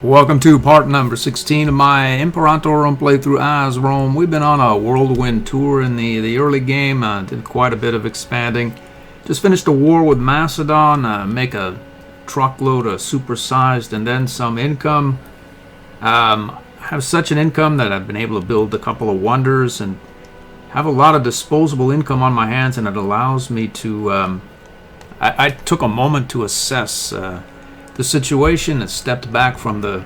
Welcome to part number 16 of my Imperator Rome playthrough as Rome. We've been on a whirlwind tour in the early game, did quite a bit of expanding. Just finished a war with Macedon, make a truckload of supersized and then some income. Have such an income that I've been able to build a couple of wonders and have a lot of disposable income on my hands, and it allows me to... I took a moment to assess the situation and stepped back from the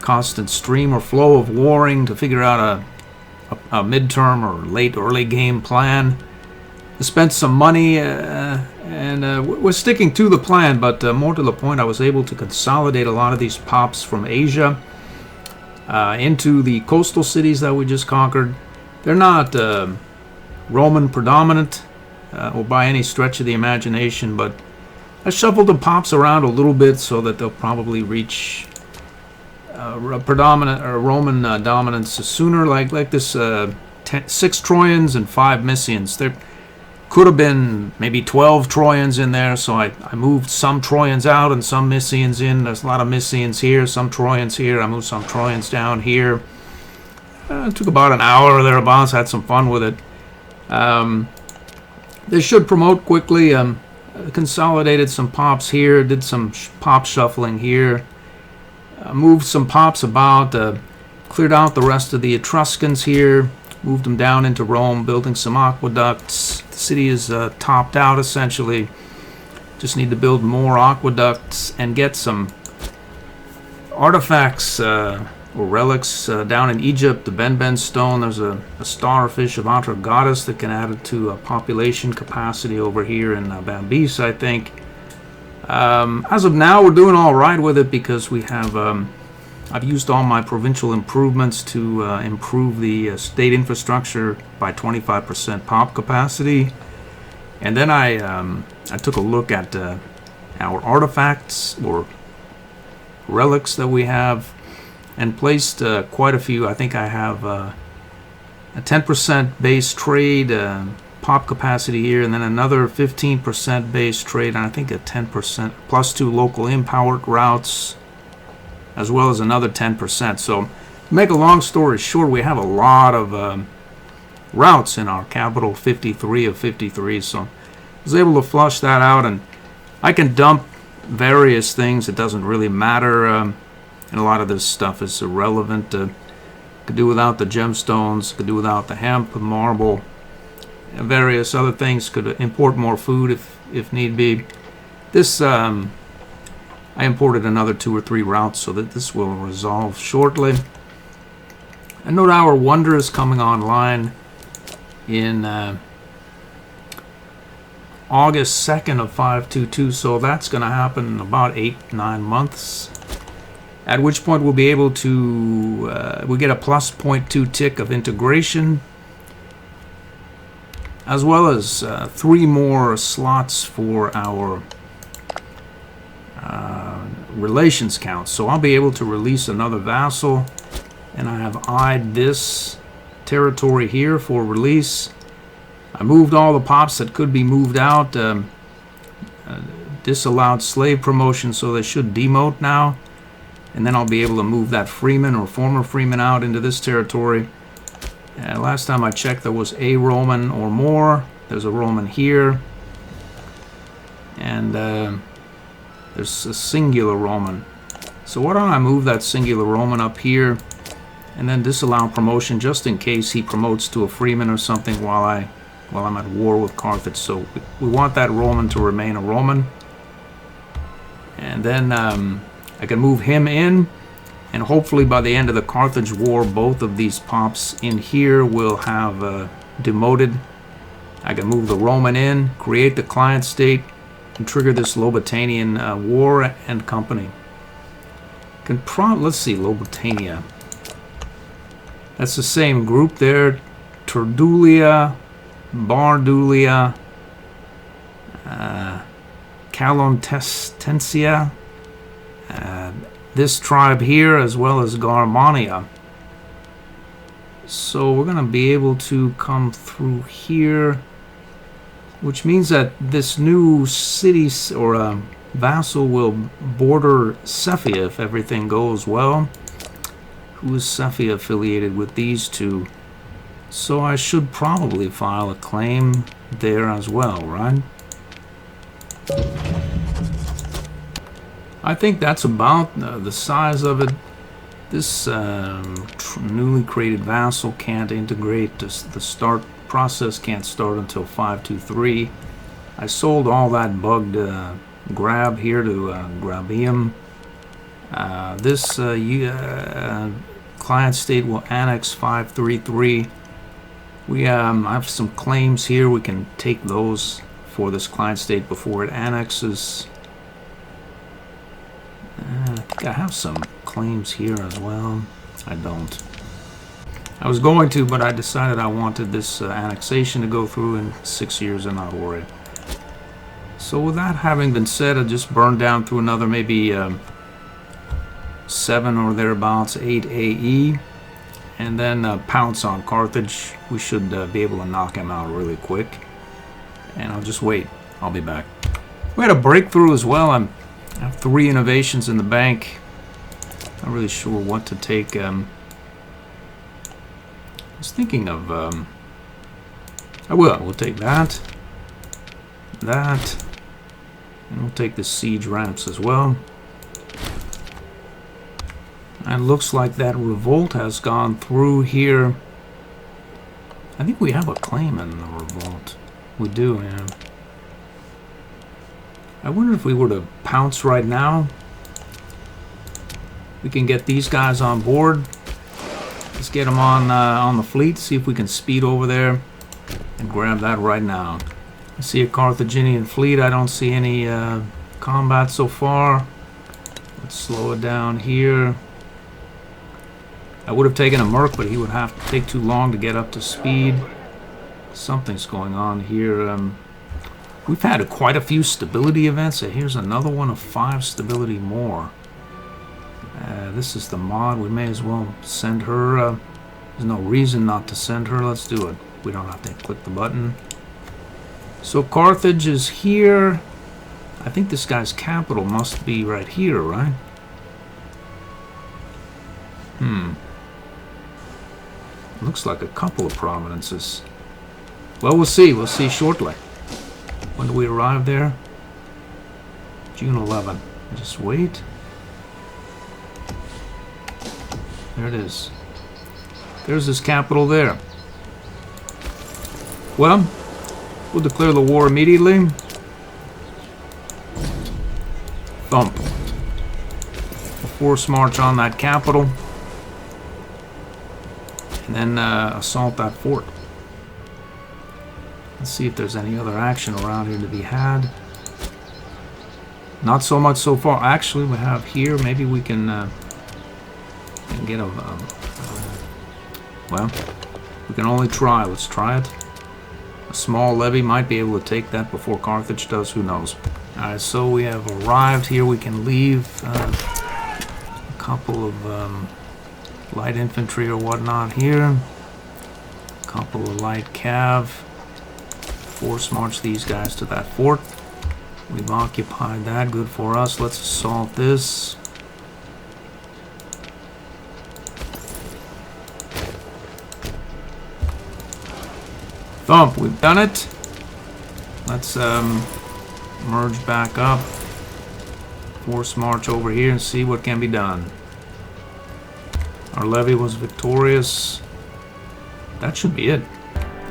constant stream or flow of warring to figure out a midterm or late early game plan. I spent some money and we're sticking to the plan, but more to the point, I was able to consolidate a lot of these pops from Asia into the coastal cities that we just conquered. They're not Roman predominant or by any stretch of the imagination, but I shuffled the pops around a little bit so that they'll probably reach predominant or Roman dominance sooner. Like this, 6 Trojans and 5 Mysians. There could have been maybe 12 Trojans in there, so I moved some Trojans out and some Mysians in. There's a lot of Mysians here, some Trojans here. I moved some Trojans down here. It took about an hour or thereabouts. Had some fun with it. They should promote quickly. Consolidated some pops here, did some pop shuffling here, moved some pops about, cleared out the rest of the Etruscans here, moved them down into Rome, building some aqueducts. The city is topped out essentially. Just need to build more aqueducts and get some artifacts or relics down in Egypt. The Ben stone, there's a starfish of Atrahasis that can add it to a population capacity over here in Bambis, I think. As of now, we're doing all right with it because we have I've used all my provincial improvements to improve the state infrastructure by 25% pop capacity. And then I took a look at our artifacts or relics that we have and placed quite a few. I think I have a 10% base trade pop capacity here, and then another 15% base trade, and I think a 10% plus 2 local import routes, as well as another 10%. So, to make a long story short, we have a lot of routes in our capital, 53 of 53. So, I was able to flush that out, and I can dump various things. It doesn't really matter. And a lot of this stuff is irrelevant. Could do without the gemstones, could do without the hemp, marble, and various other things. Could import more food if need be. This, I imported another 2 or 3 routes so that this will resolve shortly. And note our wonder is coming online in August 2nd of 522, so that's going to happen in about 8-9 months. At which point we'll be able to, we get a plus 0.2 tick of integration, as well as 3 more slots for our relations count. So I'll be able to release another vassal, and I have eyed this territory here for release. I moved all the pops that could be moved out, disallowed slave promotion, so they should demote now. And then I'll be able to move that freeman or former freeman out into this territory. Last time I checked, there was a Roman or more. There's a Roman here. And there's a singular Roman. So why don't I move that singular Roman up here and then disallow promotion just in case he promotes to a freeman or something while I'm at war with Carthage. So we want that Roman to remain a Roman. And then I can move him in, and hopefully by the end of the Carthage War, both of these pops in here will have demoted. I can move the Roman in, create the client state, and trigger this Lobetanian war and company. Let's see, Lobetania. That's the same group there. Turdulia, Bardulia, Calontensia. This tribe here, as well as Garmania. So we're going to be able to come through here, which means that this new city or vassal will border Cephia if everything goes well. Who is Cephia affiliated with? These two. So I should probably file a claim there as well, right? I think that's about the size of it. This newly created vassal can't integrate. The start process can't start until 523. I sold all that bugged grab here to Grabium. This client state will annex 533. We have some claims here. We can take those for this client state before it annexes. I think I have some claims here as well. I don't. I was going to, but I decided I wanted this annexation to go through in 6 years and not worry. So with that having been said, I just burned down through another maybe 7 or thereabouts, 8 AE, and then pounce on Carthage. We should be able to knock him out really quick. And I'll just wait. I'll be back. We had a breakthrough as well. I have 3 innovations in the bank. Not really sure what to take. I was thinking of... we'll take that. That. And we'll take the siege ramps as well. And looks like that revolt has gone through here. I think we have a claim in the revolt. We do, yeah. I wonder if we were to pounce right now, we can get these guys on board. Let's get them on the fleet, see if we can speed over there and grab that right now. I see a Carthaginian fleet. I don't see any combat so far. Let's slow it down here. I would have taken a Merc, but he would have to take too long to get up to speed. Something's going on here. We've had quite a few stability events. Here's another one of 5 stability more. This is the mod. We may as well send her. There's no reason not to send her. Let's do it. We don't have to click the button. So Carthage is here. I think this guy's capital must be right here, right? Looks like a couple of prominences. Well, we'll see. We'll see shortly. When do we arrive there? June 11. Just wait. There it is. There's his capital there. Well, we'll declare the war immediately. Thump. A force march on that capital. And then assault that fort. Let's see if there's any other action around here to be had. Not so much so far. Actually, we have here. Maybe we can get a... well, we can only try. Let's try it. A small levy might be able to take that before Carthage does. Who knows? Alright, so we have arrived here. We can leave a couple of light infantry or whatnot here. A couple of light cav. Force march these guys to that fort. We've occupied that. Good for us. Let's assault this. Thump. We've done it. Let's merge back up. Force march over here and see what can be done. Our levy was victorious. That should be it.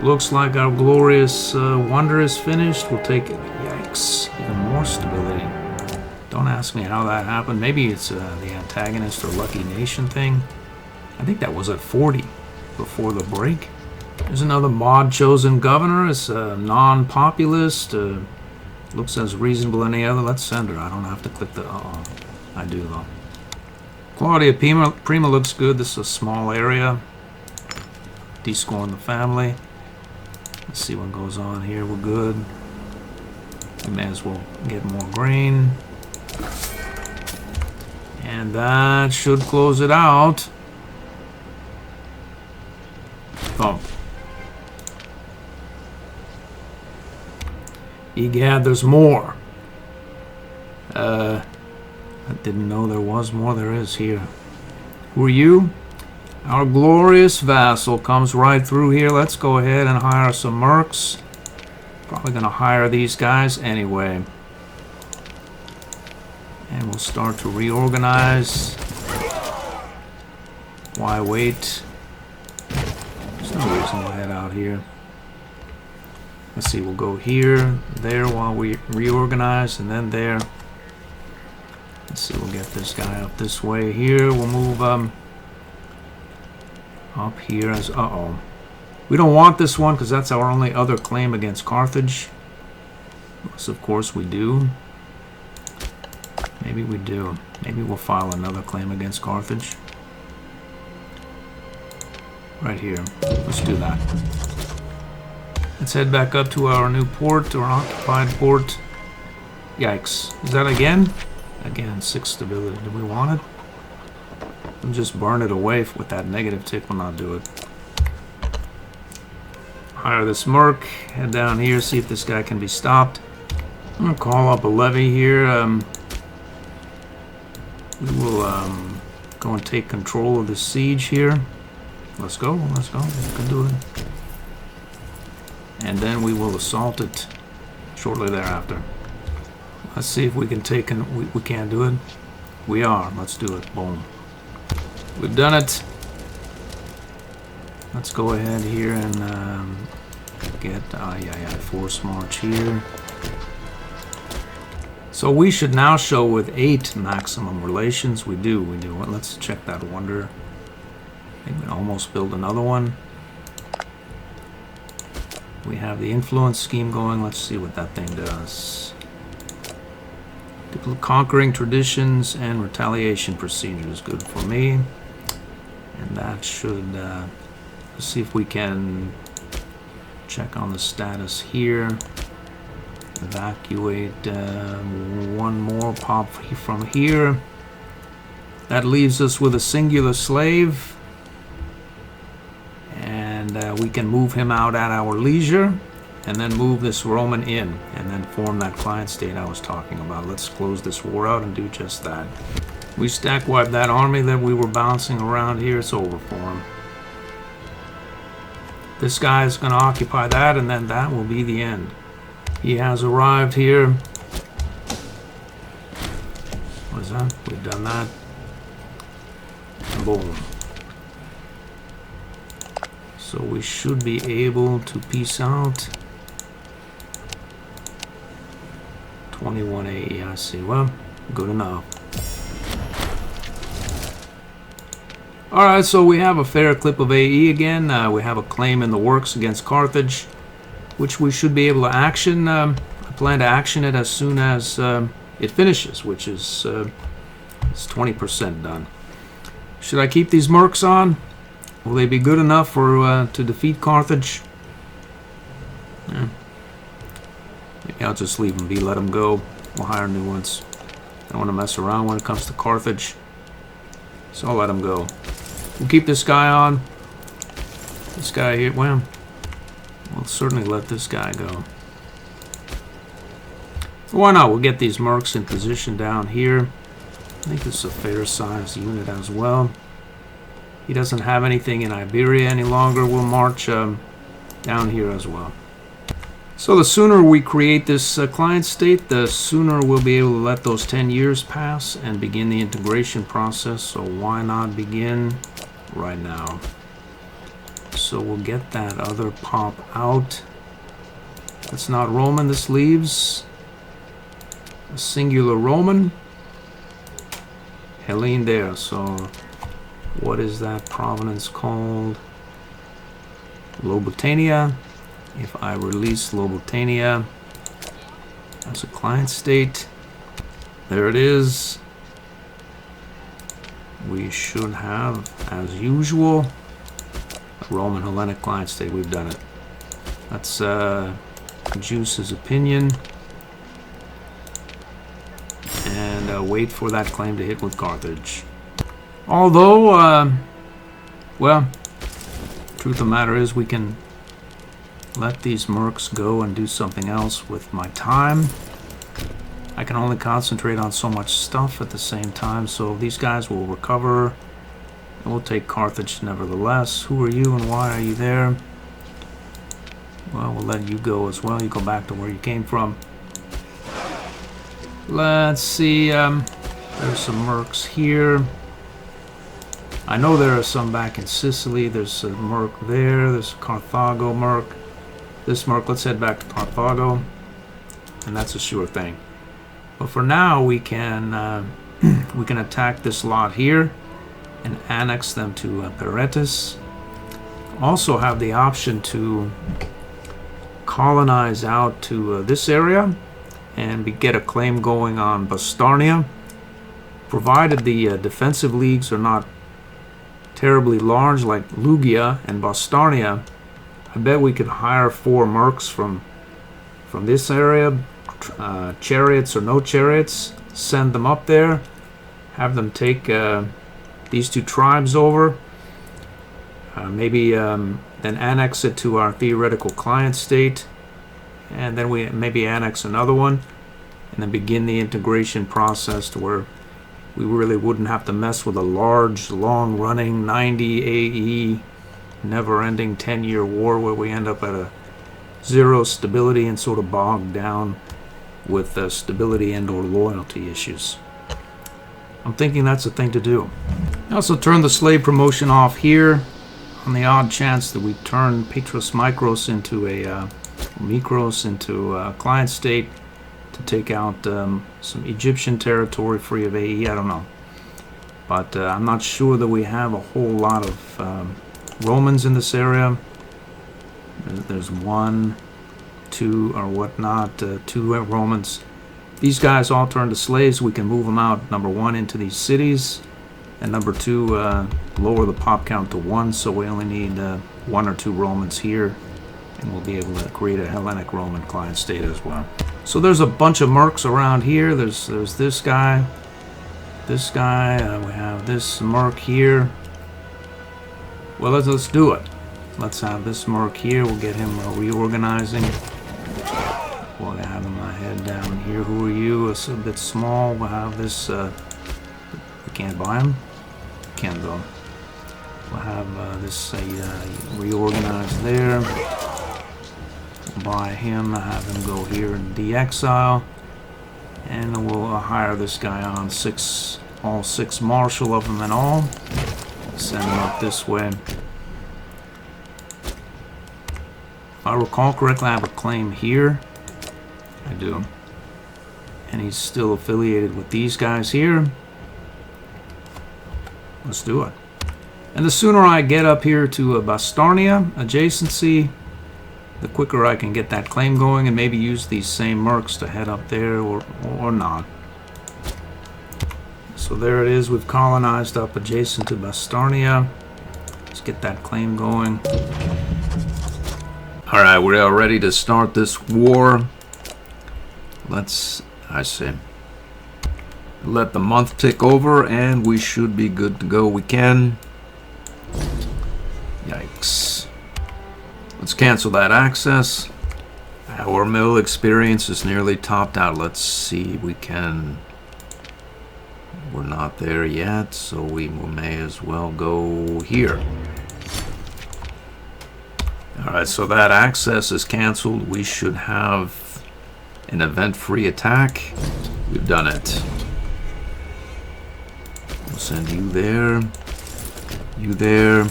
Looks like our glorious wonder is finished. We'll take it. Yikes. Even more stability. Don't ask me how that happened. Maybe it's the antagonist or lucky nation thing. I think that was at 40 before the break. There's another mod chosen governor. It's non-populist. Looks as reasonable as any other. Let's send her. I don't have to click the... Uh-oh. I do, though. Claudia Prima looks good. This is a small area. Descoring the family. Let's see what goes on here. We're good. We may as well get more grain. And that should close it out. Thump. Egad, there's more. I didn't know there was more. There is here. Who are you? Our glorious vassal comes right through here. Let's go ahead and hire some mercs. Probably going to hire these guys anyway. And we'll start to reorganize. Why wait? There's no reason to head out here. Let's see, we'll go here, there while we reorganize, and then there. Let's see, we'll get this guy up this way here. We'll move up here as, we don't want this one because that's our only other claim against Carthage. Yes, of course we do. Maybe we do. Maybe we'll file another claim against Carthage. Right here. Let's do that. Let's head back up to our new port, or occupied port. Yikes. Is that again? Again, 6 stability. Do we want it? We'll just burn it away with that negative tick. We'll not do it. Hire this merc. Head down here, see if this guy can be stopped. I'm going to call up a levy here. We will go and take control of the siege here. Let's go, let's go. We can do it. And then we will assault it shortly thereafter. Let's see if we can take it. We can't do it. We are. Let's do it. Boom. We've done it. Let's go ahead here and get force march here. So we should now show with 8 maximum relations. We do. Well, let's check that wonder. I think we almost build another one. We have the influence scheme going. Let's see what that thing does. Conquering traditions and retaliation procedures. Good for me. And that should... let's see if we can check on the status here. Evacuate one more pop from here. That leaves us with a singular slave. And we can move him out at our leisure. And then move this Roman in. And then form that client state I was talking about. Let's close this war out and do just that. We stack wipe that army that we were bouncing around here. It's over for him. This guy is going to occupy that, and then that will be the end. He has arrived here. What is that? We've done that. Boom. So we should be able to peace out. 21 AE, I see. Well, good enough. Alright, so we have a fair clip of AE again. We have a claim in the works against Carthage, which we should be able to action. I plan to action it as soon as it finishes, which is it's 20% done. Should I keep these mercs on? Will they be good enough for to defeat Carthage? Yeah. Maybe I'll just leave them be, let them go. We'll hire new ones. I don't want to mess around when it comes to Carthage, so I'll let them go. We'll keep this guy on. This guy here, well, we'll certainly let this guy go. Why not? We'll get these mercs in position down here. I think this is a fair sized unit as well. He doesn't have anything in Iberia any longer. We'll march down here as well. So the sooner we create this client state, the sooner we'll be able to let those 10 years pass and begin the integration process. So why not begin right now? So we'll get that other pop out. That's not Roman. This leaves a singular Roman. Hellene there. So what is that province called? Lobotania. If I release Lobotania as a client state, there it is. We should have, as usual, a Roman Hellenic client state. We've done it. Let's juice his opinion and wait for that claim to hit with Carthage. Although, well, truth of the matter is we can let these mercs go and do something else with my time. I can only concentrate on so much stuff at the same time, so these guys will recover. We'll take Carthage nevertheless. Who are you and why are you there? Well, we'll let you go as well. You go back to where you came from. Let's see, there's some mercs here. I know there are some back in Sicily. There's a merc there. There's a Carthago merc. This merc, let's head back to Carthago. And that's a sure thing. But for now, we can attack this lot here and annex them to Imperator. Also have the option to colonize out to this area and get a claim going on Bastarnia, provided the defensive leagues are not terribly large like Lugia and Bastarnia. I bet we could hire 4 mercs from this area, chariots or no chariots, send them up there, have them take these 2 tribes over, maybe then annex it to our theoretical client state, and then we maybe annex another one, and then begin the integration process to where we really wouldn't have to mess with a large, long-running 90 AE, never-ending 10-year war where we end up at a 0 stability and sort of bogged down with stability and or loyalty issues. I'm thinking that's the thing to do. I also turn the slave promotion off here on the odd chance that we turn Petros Micros into a Mikros into a client state to take out some Egyptian territory free of AE. I don't know, but I'm not sure that we have a whole lot of Romans in this area. There's 1, 2 or whatnot, 2 Romans. These guys all turn to slaves. We can move them out, number 1, into these cities, and number 2, lower the pop count to 1, so we only need 1 or 2 Romans here, and we'll be able to create a Hellenic Roman client state as well. So there's a bunch of mercs around here. There's this guy, we have this merc here. Well, let's do it. Let's have this merc here. We'll get him reorganizing. We'll have him head down here. Who are you? It's a bit small. We'll have this. We can't buy him. Can though. We'll have this reorganized there. Buy him. Have him go here and de-exile, and then we'll hire this guy on all 6 marshal of them and all. Send him up this way. If I recall correctly, I have a claim here. I do. And he's still affiliated with these guys here. Let's do it. And the sooner I get up here to Bastarnia adjacency, the quicker I can get that claim going and maybe use these same mercs to head up there or not. So there it is. We've colonized up adjacent to Bastarnia. Let's get that claim going. Alright, we're all ready to start this war. I say, let the month tick over and we should be good to go. We can. Yikes. Let's cancel that access. Our mill experience is nearly topped out. Let's see, we can. We're not there yet, so we may as well go here. Alright, so that access is canceled. We should have an event-free attack. We've done it. We'll send you there, you there,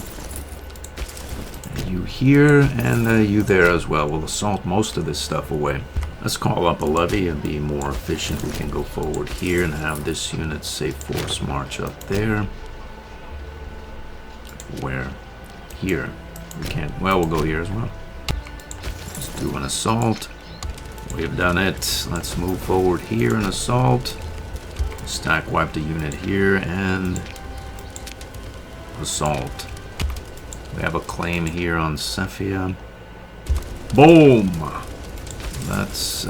you here, and you there as well. We'll assault most of this stuff away. Let's call up a levy and be more efficient. We can go forward here and have this unit safe force march up there. Where? Here. We can't. Well, we'll go here as well. Let's do an assault. We've done it. Let's move forward here and assault. Stack wipe the unit here and assault. We have a claim here on Cephia. Boom! That's,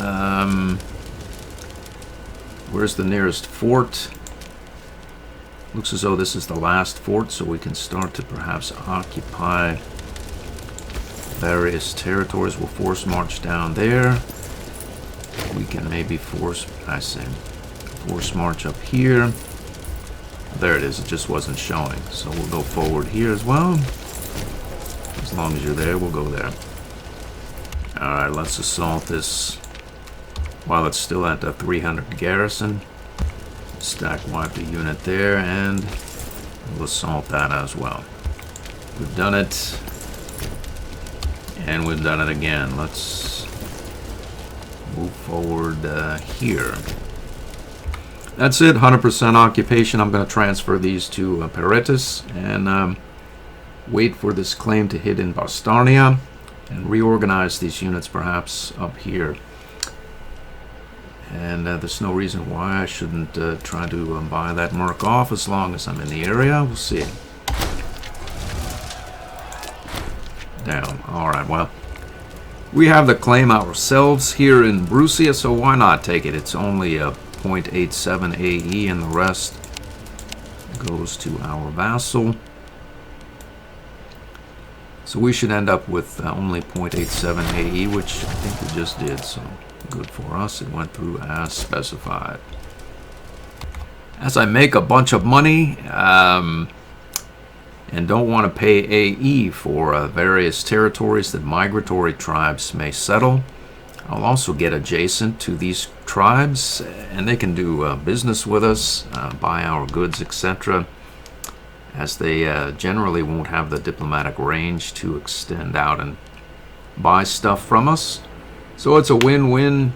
where's the nearest fort? Looks as though this is the last fort, so we can start to perhaps occupy various territories. We'll force march down there. We can maybe force march up here. There it is, it just wasn't showing. So we'll go forward here as well. As long as you're there, we'll go there. Alright, let's assault this while it's still at the 300 garrison. Stack wipe the unit there, and we'll assault that as well. We've done it. And we've done it again. Let's move forward here. That's it, 100% occupation. I'm going to transfer these to Imperator and wait for this claim to hit in Bastarnia and reorganize these units perhaps up here. And there's no reason why I shouldn't try to buy that merc off as long as I'm in the area. We'll see. Down. Alright, well, we have the claim ourselves here in Brucia, so why not take it? It's only a 0.87 AE, and the rest goes to our vassal. So we should end up with only 0.87 AE, which I think we just did, so good for us. It went through as specified. As I make a bunch of money, and don't want to pay AE for various territories that migratory tribes may settle, I'll also get adjacent to these tribes, and they can do business with us, buy our goods, etc., as they generally won't have the diplomatic range to extend out and buy stuff from us. So it's a win-win.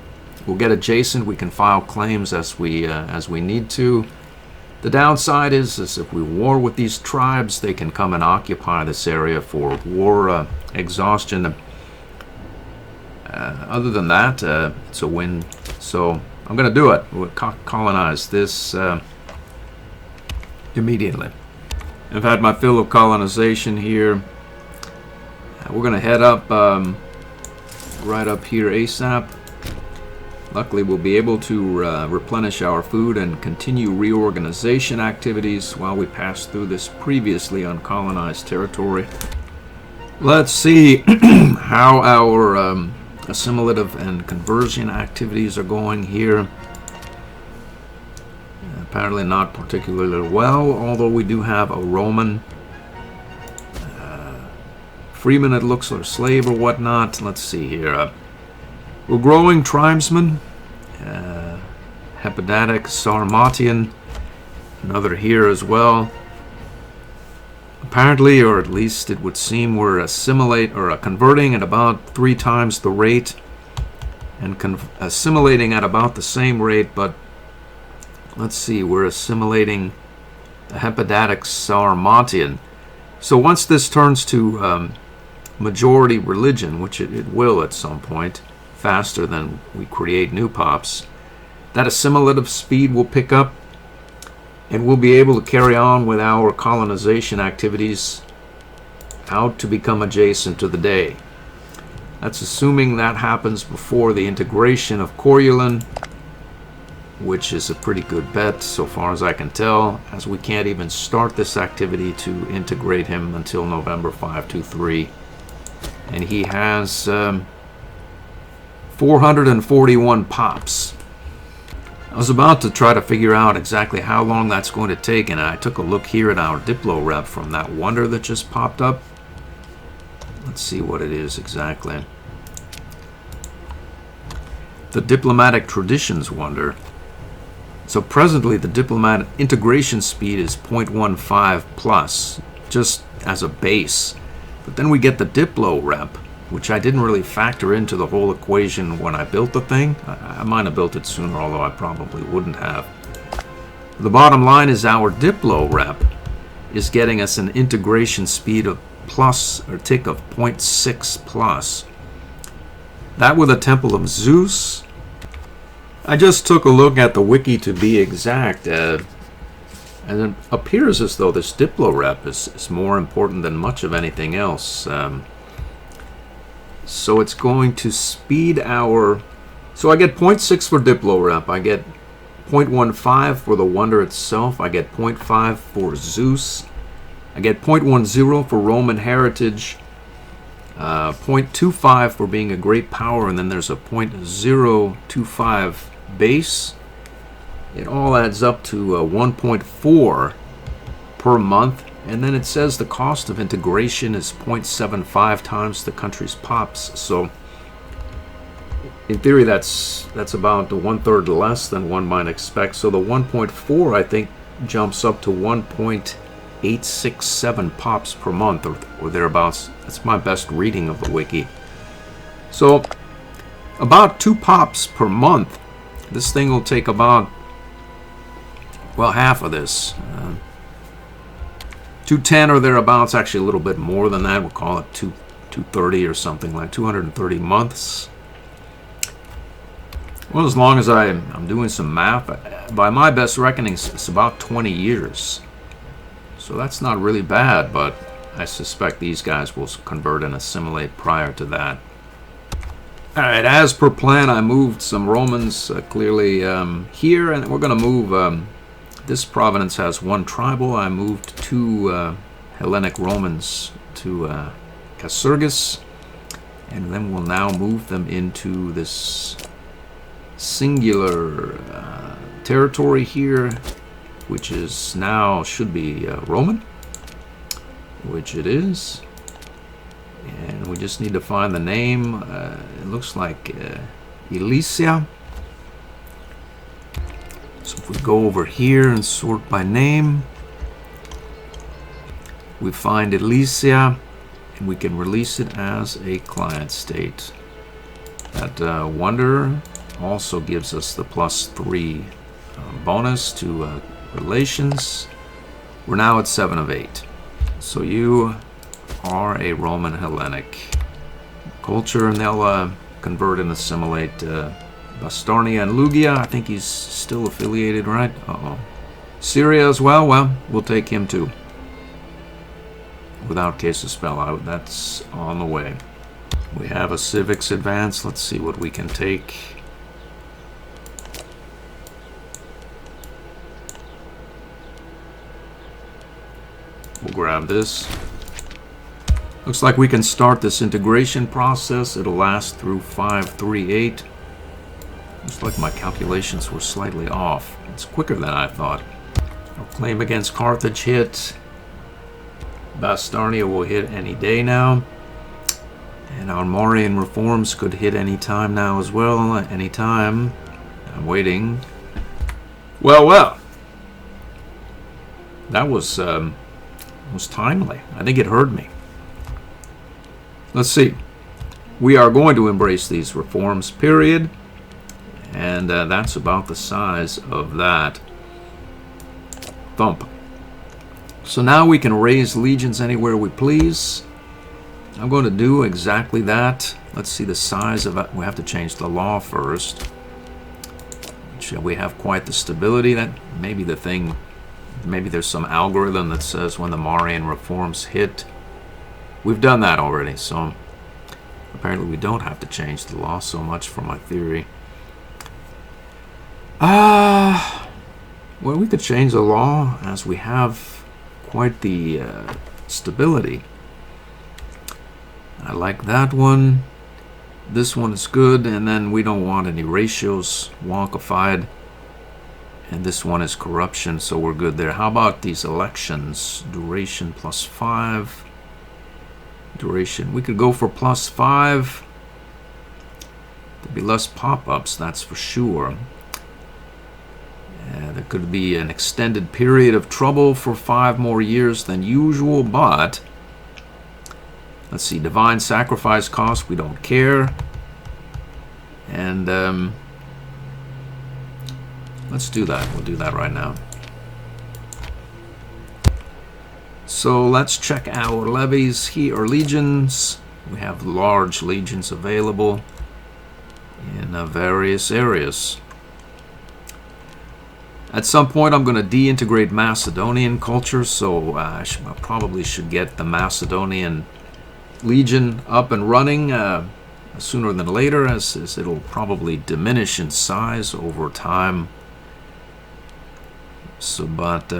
We'll get adjacent. We can file claims as we need to. The downside is if we war with these tribes, they can come and occupy this area for war exhaustion. Other than that, it's a win. So I'm going to do it. We'll colonize this immediately. I've had my fill of colonization here. We're going to head up right up here ASAP. Luckily, we'll be able to replenish our food and continue reorganization activities while we pass through this previously uncolonized territory. Let's see how our assimilative and conversion activities are going here. Apparently not particularly well, although we do have a Roman freeman, it looks, or slave or whatnot. Let's see here. We're growing tribesmen, Hepatic, Sarmatian, another here as well. Apparently, or at least it would seem, we're converting at about 3 times the rate and assimilating at about the same rate, but let's see, we're assimilating the Hepatic Sarmatian. So once this turns to majority religion, which it will at some point, faster than we create new pops, that assimilative speed will pick up, and we'll be able to carry on with our colonization activities out to become adjacent to the day. That's assuming that happens before the integration of Corulin, which is a pretty good bet so far as I can tell, as we can't even start this activity to integrate him until November 523, and he has 441 pops. I was about to try to figure out exactly how long that's going to take, and I took a look here at our Diplo rep from that wonder that just popped up. Let's see what it is exactly. The Diplomatic Traditions wonder. So presently the diplomatic integration speed is 0.15 plus, just as a base. But then we get the Diplo rep, which I didn't really factor into the whole equation when I built the thing. I might have built it sooner, although I probably wouldn't have. The bottom line is our Diplo rep is getting us an integration speed of plus, or tick of 0.6 plus. That with a Temple of Zeus. I just took a look at the wiki to be exact, and it appears as though this Diplo rep is more important than much of anything else. So it's going to speed our... So I get 0.6 for Diplo rep, I get 0.15 for the wonder itself, I get 0.5 for Zeus, I get 0.10 for Roman heritage, 0.25 for being a great power, and then there's a 0.025 base. It all adds up to 1.4 per month, and then it says the cost of integration is 0.75 times the country's pops. So in theory, that's about 1/3 less than one might expect. So the 1.4, I think, jumps up to 1.867 pops per month, or thereabouts. That's my best reading of the wiki. So about 2 pops per month. This thing will take about, well, half of this. 210 or thereabouts, actually a little bit more than that. We'll call it 230 or something, like 230 months. Well, as long as I'm doing some math, by my best reckonings, it's about 20 years. So that's not really bad, but I suspect these guys will convert and assimilate prior to that. Alright, as per plan, I moved some Romans clearly here, and we're going to move... this province has 1 tribal. I moved 2 Hellenic Romans to Casurgis, and then we'll now move them into this singular territory here, which is now should be Roman, which it is. And we just need to find the name. It looks like Elysia. So if we go over here and sort by name, we find Elysia, and we can release it as a client state. That wonder also gives us the +3 bonus to relations. We're now at 7 of 8. So you are a Roman Hellenic culture, and they'll convert and assimilate Bastarnia and Lugia. I think he's still affiliated, right? Uh-oh. Syria as well? Well, we'll take him too. Without case of spell out, that's on the way. We have a civics advance. Let's see what we can take. We'll grab this. Looks like we can start this integration process. It'll last through 538. Looks like my calculations were slightly off. It's quicker than I thought. Our claim against Carthage hit. Bastarnia will hit any day now. And our Mauryan reforms could hit any time now as well. Any time. I'm waiting. Well. That was timely. I think it heard me. Let's see. We are going to embrace these reforms, period. And that's about the size of that. Thump. So now we can raise legions anywhere we please. I'm going to do exactly that. Let's see the size of it. We have to change the law first. We have quite the stability. That may be the thing. Maybe there's some algorithm that says when the Mauryan reforms hit. We've done that already, so apparently we don't have to change the law so much for my theory. Well, we could change the law as we have quite the stability. I like that one. This one is good, and then we don't want any ratios wonkified. And this one is corruption, so we're good there. How about these elections? Duration +5. Duration. We could go for +5. There'd be less pop-ups, that's for sure. There could be an extended period of trouble for 5 more years than usual, but let's see, divine sacrifice cost, we don't care. And let's do that. We'll do that right now. So let's check our levies here, or legions. We have large legions available in various areas. At some point, I'm going to deintegrate Macedonian culture, so I probably should get the Macedonian Legion up and running sooner than later, as it'll probably diminish in size over time. So, but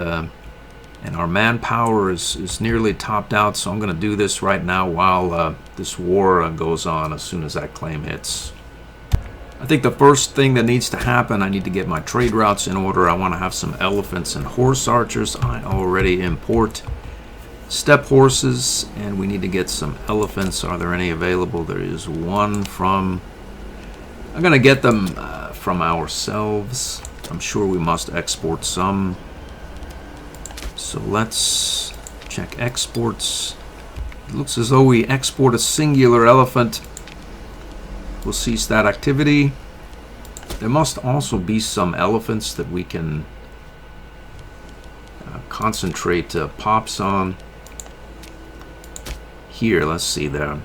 And our manpower is nearly topped out, so I'm going to do this right now while this war goes on as soon as that claim hits. I think the first thing that needs to happen, I need to get my trade routes in order. I want to have some elephants and horse archers. I already import steppe horses, and we need to get some elephants. Are there any available? There is one from... I'm going to get them from ourselves. I'm sure we must export some. So let's check exports. It looks as though we export a singular elephant. We'll cease that activity. There must also be some elephants that we can concentrate pops on. Here, let's see there.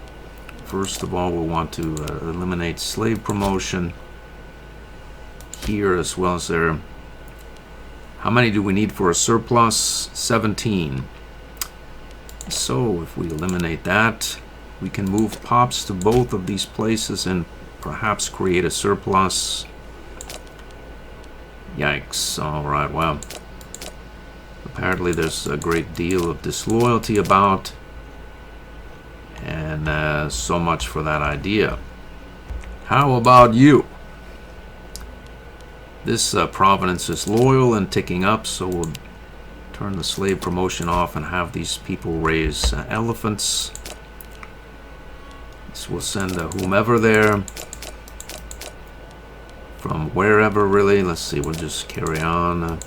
First of all, we'll want to eliminate slave promotion. Here as well as there. How many do we need for a surplus? 17. So if we eliminate that, we can move pops to both of these places and perhaps create a surplus. Yikes. Alright, well. Apparently there's a great deal of disloyalty about. And so much for that idea. How about you? This province is loyal and ticking up, so we'll turn the slave promotion off and have these people raise elephants. So we'll send whomever there. From wherever, really. Let's see, we'll just carry on.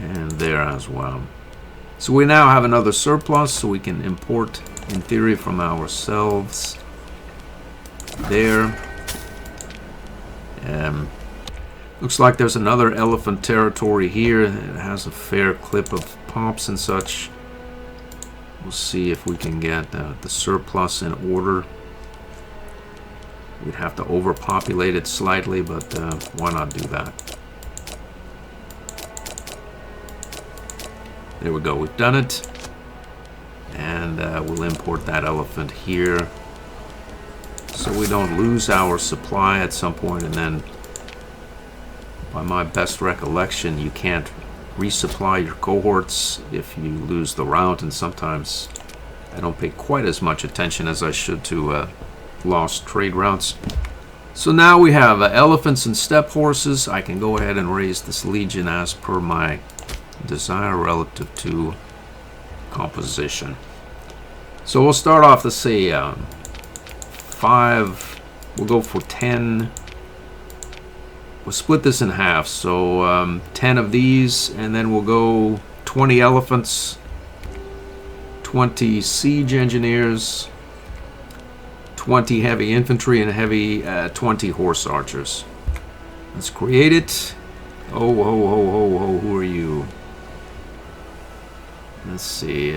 And there as well. So we now have another surplus, so we can import, in theory, from ourselves. There. Looks like there's another elephant territory here. It has a fair clip of pops and such. We'll see if we can get the surplus in order. We'd have to overpopulate it slightly, but why not do that? There we go, we've done it. And we'll import that elephant here, so we don't lose our supply at some point. And then, by my best recollection, you can't resupply your cohorts if you lose the route, and sometimes I don't pay quite as much attention as I should to lost trade routes. So now we have elephants and steppe horses. I can go ahead and raise this legion as per my desire relative to composition. So we'll start off, let's say 5, we'll go for 10. We'll split this in half, so 10 of these, and then we'll go 20 elephants, 20 siege engineers, 20 heavy infantry, and 20 horse archers. Let's create it. Oh, ho, ho, ho, ho, who are you? Let's see,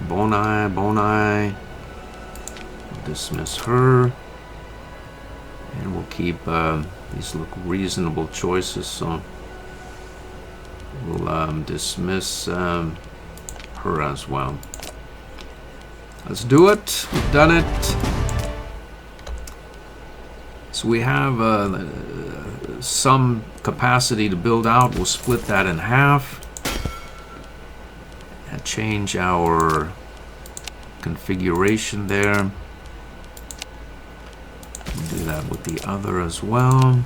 Bonai, dismiss her, and we'll keep, these look reasonable choices, so we'll dismiss her as well. Let's do it. We've done it. So we have some capacity to build out. We'll split that in half and change our configuration there. We'll do that with the other as well.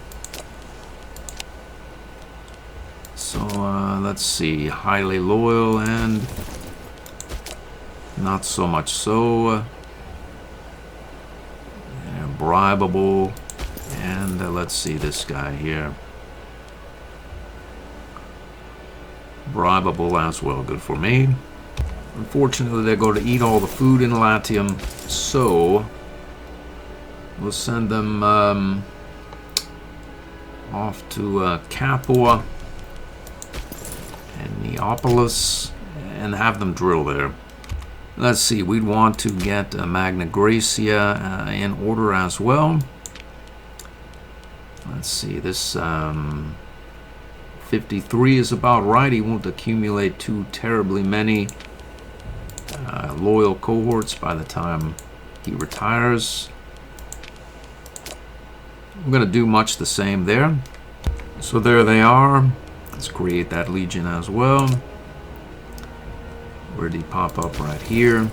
So let's see, highly loyal and not so much so. Bribable, and let's see this guy here. Bribable as well, good for me. Unfortunately, they're going to eat all the food in Latium, so we'll send them off to Capua and Neapolis and have them drill there. Let's see, we'd want to get Magna Graecia in order as well. Let's see, this 53 is about right. He won't accumulate too terribly many loyal cohorts by the time he retires. I'm going to do much the same there. So there they are. Let's create that legion as well. Where did he pop up? Right here.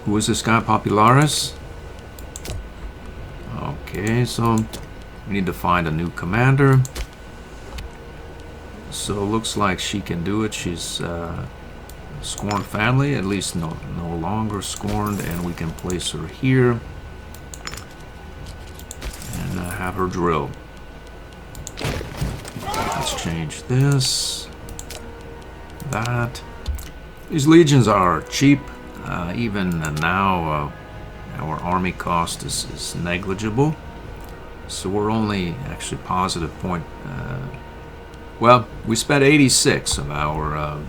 Who is this guy? Popularis? Okay, so we need to find a new commander. So looks like she can do it. She's Scorned family, at least no longer scorned, and we can place her here and have her drill. Let's change this, that. These legions are cheap. Even now, our army cost is negligible. So we're only actually positive point. Well, we spent 86 of our.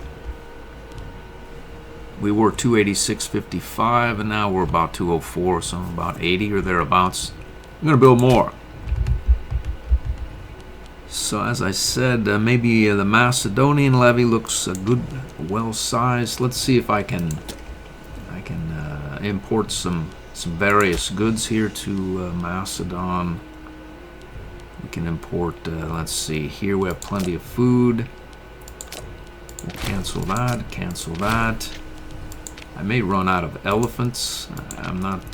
We were 286.55, and now we're about 204, so about 80 or thereabouts. I'm going to build more. So as I said, maybe the Macedonian levy looks good, well-sized. Let's see if I can import some various goods here to Macedon. We can import, let's see, here we have plenty of food. We'll cancel that, cancel that. I may run out of elephants. I'm not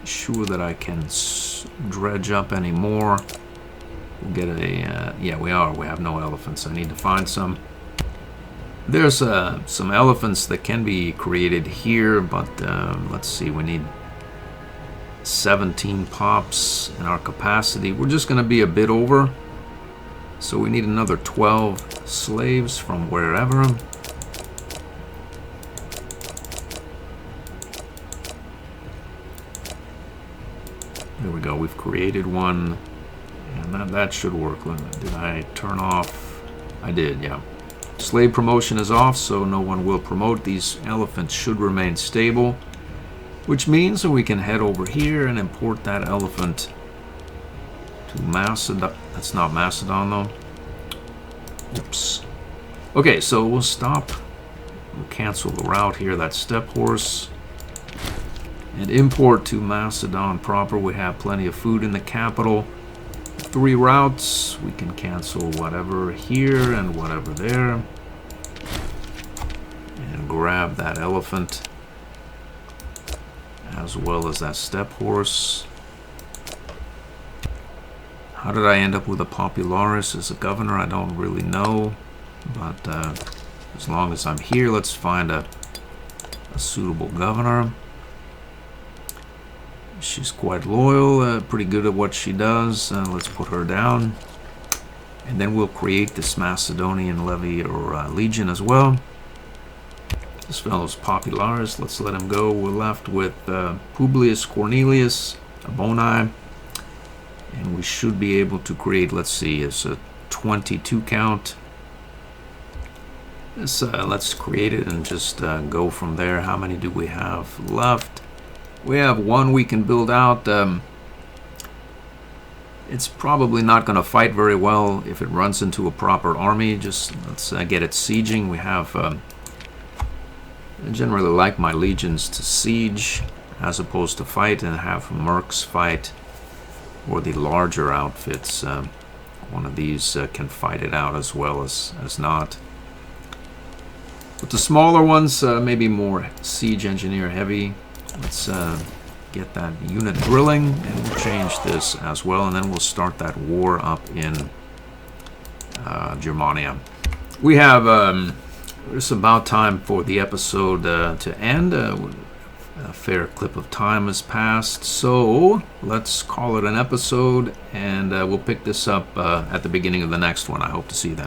sure that I can dredge up any more. We'll get a, yeah, we have no elephants. I need to find some. There's some elephants that can be created here, but let's see, we need 17 pops in our capacity. We're just going to be a bit over. So we need another 12 slaves from wherever. There we go, we've created one, and that should work. Did I turn off? I did, yeah. Slave promotion is off, so no one will promote. These elephants should remain stable, which means that we can head over here and import that elephant to Macedon. That's not Macedon, though. Oops. Okay, so we'll stop. We'll cancel the route here, that steppe horse. And import to Macedon proper. We have plenty of food in the capital. 3 routes. We can cancel whatever here and whatever there. And grab that elephant, as well as that steppe horse. How did I end up with a Popularis as a governor? I don't really know. But as long as I'm here, let's find a suitable governor. She's quite loyal, pretty good at what she does. Let's put her down. And then we'll create this Macedonian levy or legion as well. This fellow's Popularis. Let's let him go. We're left with Publius Cornelius Aboni. And we should be able to create, let's see, it's a 22 count. Let's create it and just go from there. How many do we have left? We have 1 we can build out. It's probably not going to fight very well if it runs into a proper army. Just let's get it sieging. We have. I generally like my legions to siege as opposed to fight, and have mercs fight, or the larger outfits. One of these can fight it out as well as not. But the smaller ones, maybe more siege engineer heavy. Let's get that unit drilling, and we'll change this as well, and then we'll start that war up in Germania. We have, it's about time for the episode to end. A fair clip of time has passed, so let's call it an episode, and we'll pick this up at the beginning of the next one. I hope to see you then.